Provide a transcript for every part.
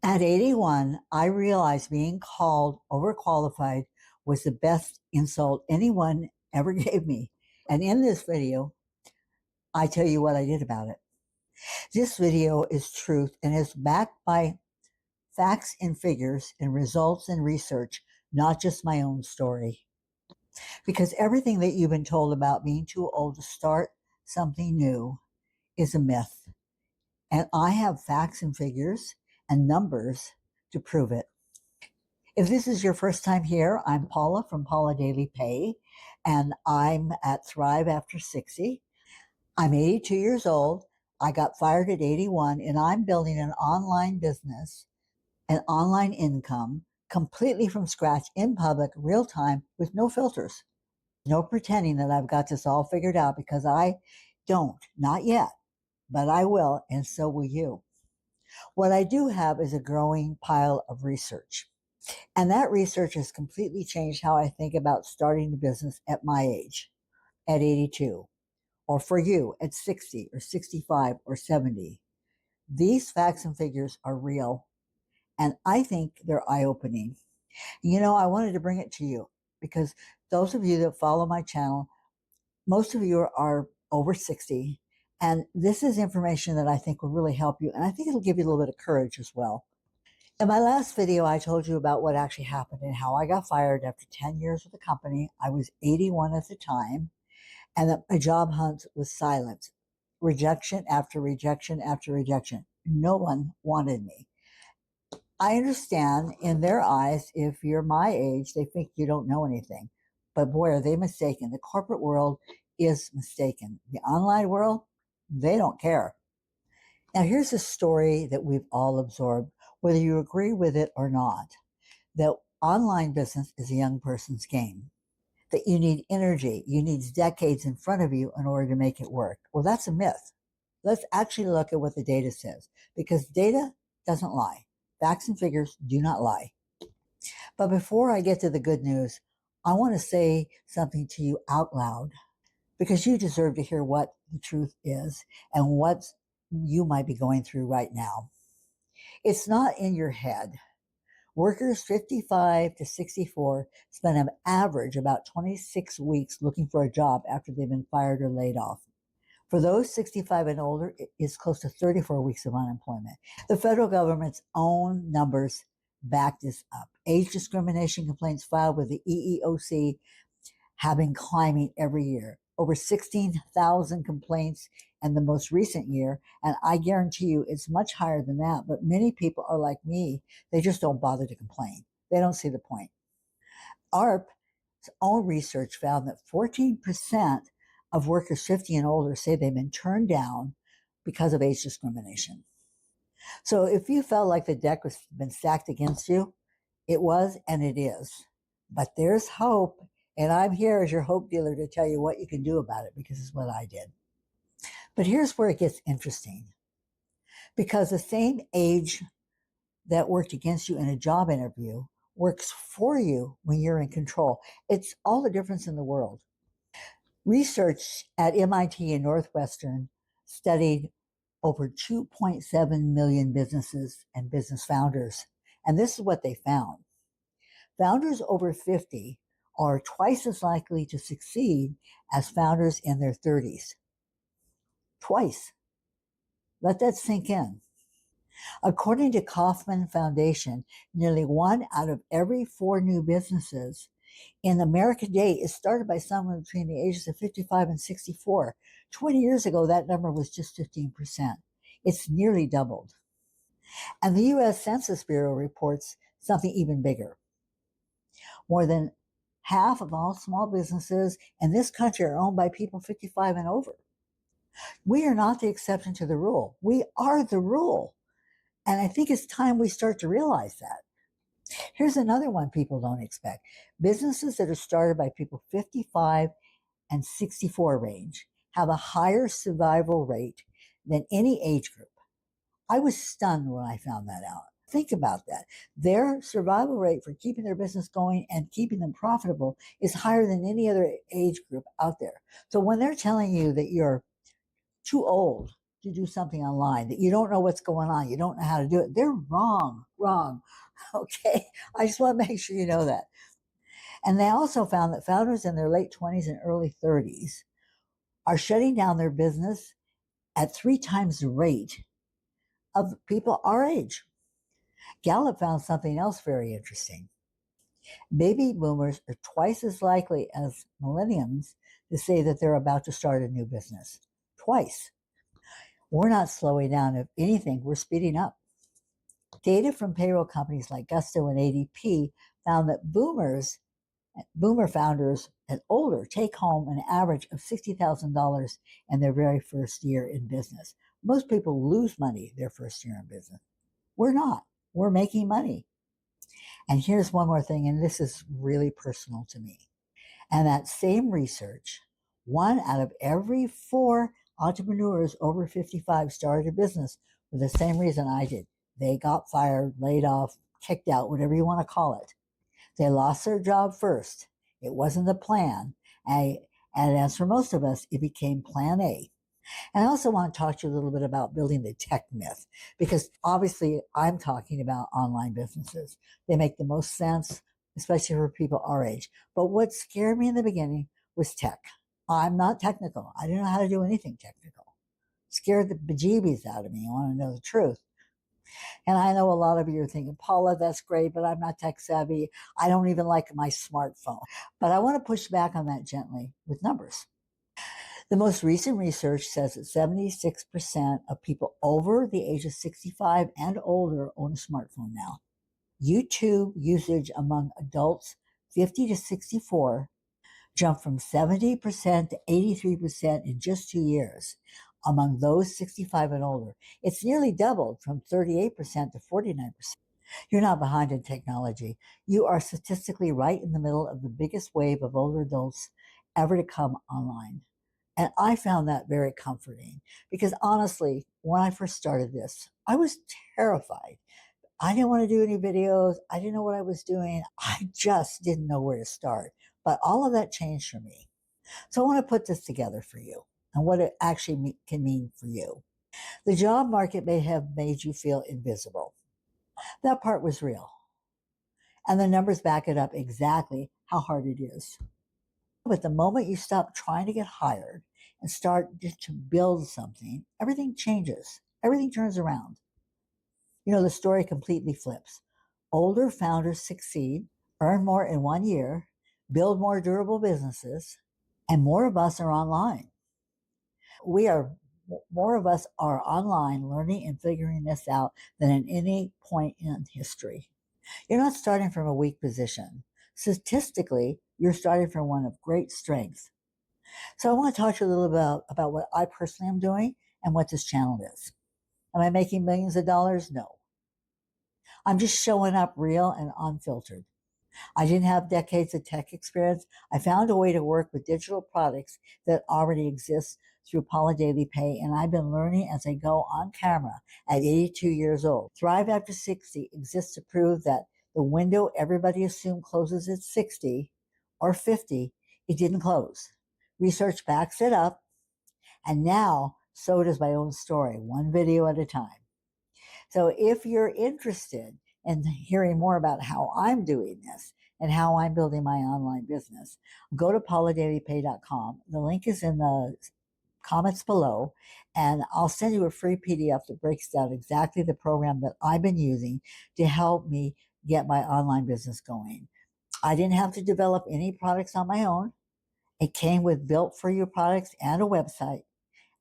At 81, I realized being called overqualified was the best insult anyone ever gave me. And in this video, I tell you what I did about it. This video is truth and is backed by facts and figures and results and research, not just my own story. Because everything that you've been told about being too old to start something new is a myth. And I have facts and figures and numbers to prove it. If this is your first time here, I'm Paula from Paula Daily Pay, and I'm at Thrive After 60. I'm 82 years old. I got fired at 81, and I'm building an online business, an online income, completely from scratch in public, real time, with no filters. No pretending that I've got this all figured out because I don't, not yet, but I will, and so will you. What I do have is a growing pile of research. And that research has completely changed how I think about starting a business at my age, at 82, or for you at 60 or 65 or 70. These facts and figures are real, and I think they're eye opening. I wanted to bring it to you because those of you that follow my channel, most of you are over 60, and this is information that I think will really help you, and I think it'll give you a little bit of courage as well. In my last video, I told you about what actually happened and how I got fired after 10 years with the company. I was 81 at the time, and that my job hunt was silent. Rejection after rejection after rejection. No one wanted me. I understand in their eyes, if you're my age, they think you don't know anything. But boy, are they mistaken. The corporate world is mistaken. The online world, they don't care. Now, here's a story that we've all absorbed, whether you agree with it or not, that online business is a young person's game, that you need energy, you need decades in front of you in order to make it work. Well, that's a myth. Let's actually look at what the data says, because data doesn't lie. Facts and figures do not lie. But before I get to the good news, I want to say something to you out loud, because you deserve to hear what the truth is and what you might be going through right now. It's not in your head. Workers 55 to 64 spend an average about 26 weeks looking for a job after they've been fired or laid off. For those 65 and older, it's close to 34 weeks of unemployment. The federal government's own numbers back this up. Age discrimination complaints filed with the EEOC have been climbing every year. Over 16,000 complaints in the most recent year, and I guarantee you it's much higher than that, but many people are like me. They just don't bother to complain. They don't see the point. ARP's own research found that 14% of workers 50 and older say they've been turned down because of age discrimination. So if you felt like the deck was been stacked against you, it was and it is. But there's hope, and I'm here as your hope dealer to tell you what you can do about it, because it's what I did. But here's where it gets interesting. Because the same age that worked against you in a job interview works for you when you're in control. It's all the difference in the world. Research at MIT and Northwestern studied over 2.7 million businesses and business founders. And this is what they found. Founders over 50 are twice as likely to succeed as founders in their 30s. Twice. Let that sink in. According to Kauffman Foundation, nearly 1 out of every 4 new businesses in America today is started by someone between the ages of 55 and 64. 20 years ago, that number was just 15%. It's nearly doubled. And the U.S. Census Bureau reports something even bigger. More than half of all small businesses in this country are owned by people 55 and over. We are not the exception to the rule. We are the rule. And I think it's time we start to realize that. Here's another one people don't expect. Businesses that are started by people 55 and 64 range have a higher survival rate than any age group. I was stunned when I found that out. Think about that. Their survival rate for keeping their business going and keeping them profitable is higher than any other age group out there. So when they're telling you that you're too old to do something online, that you don't know what's going on, you don't know how to do it, they're wrong. Okay. I just want to make sure you know that. And they also found that founders in their late 20s and early 30s are shutting down their business at 3 times the rate of people our age. Gallup found something else very interesting. Baby boomers are twice as likely as millennials to say that they're about to start a new business. Twice. We're not slowing down. If anything, we're speeding up. Data from payroll companies like Gusto and ADP found that boomer founders and older take home an average of $60,000 in their very first year in business. Most people lose money their first year in business. We're not. We're making money. And here's one more thing, and this is really personal to me. And that same research, 1 out of every 4 entrepreneurs over 55 started a business for the same reason I did. They got fired, laid off, kicked out, whatever you want to call it. They lost their job first. It wasn't the plan. And as for most of us, it became plan A. And I also want to talk to you a little bit about building the tech myth, because obviously I'm talking about online businesses. They make the most sense, especially for people our age. But what scared me in the beginning was tech. I'm not technical. I didn't know how to do anything technical. Scared the bejeebies out of me. I want to know the truth. And I know a lot of you are thinking, Paula, that's great, but I'm not tech savvy. I don't even like my smartphone. But I want to push back on that gently with numbers. The most recent research says that 76% of people over the age of 65 and older own a smartphone now. YouTube usage among adults 50 to 64 jumped from 70% to 83% in just 2 years among those 65 and older. It's nearly doubled from 38% to 49%. You're not behind in technology. You are statistically right in the middle of the biggest wave of older adults ever to come online. And I found that very comforting because honestly, when I first started this, I was terrified. I didn't want to do any videos. I didn't know what I was doing. I just didn't know where to start. But all of that changed for me. So I want to put this together for you and what it actually can mean for you. The job market may have made you feel invisible. That part was real. And the numbers back it up exactly how hard it is. But the moment you stop trying to get hired and start just to build something, everything changes. Everything turns around. The story completely flips. Older founders succeed, earn more in 1 year, build more durable businesses, and more of us are online. More of us are online learning and figuring this out than at any point in history. You're not starting from a weak position. Statistically, you're starting from one of great strength. So I want to talk to you a little about what I personally am doing and what this channel is. Am I making millions of dollars? No. I'm just showing up real and unfiltered. I didn't have decades of tech experience. I found a way to work with digital products that already exist through Paula Daily Pay, and I've been learning as I go on camera at 82 years old. Thrive After 60 exists to prove that the window everybody assumed closes at 60 or 50, it didn't close. Research backs it up, and now so does my own story, one video at a time. So if you're interested in hearing more about how I'm doing this and how I'm building my online business, go to pauladailypay.com. The link is in the comments below, and I'll send you a free PDF that breaks down exactly the program that I've been using to help me get my online business going. I didn't have to develop any products on my own. It came with built for you products and a website.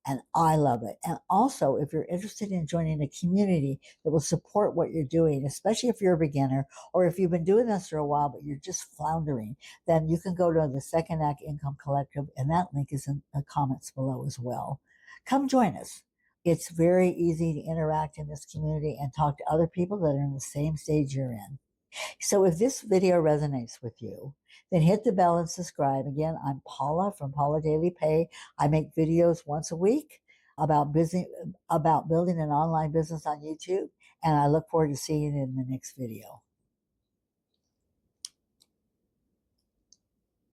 And I love it. And also, if you're interested in joining a community that will support what you're doing, especially if you're a beginner or if you've been doing this for a while, but you're just floundering, then you can go to the Second Act Income Collective, and that link is in the comments below as well. Come join us. It's very easy to interact in this community and talk to other people that are in the same stage you're in. So if this video resonates with you, then hit the bell and subscribe. Again, I'm Paula from Paula Daily Pay. I make videos once a week about building an online business on YouTube, and I look forward to seeing you in the next video.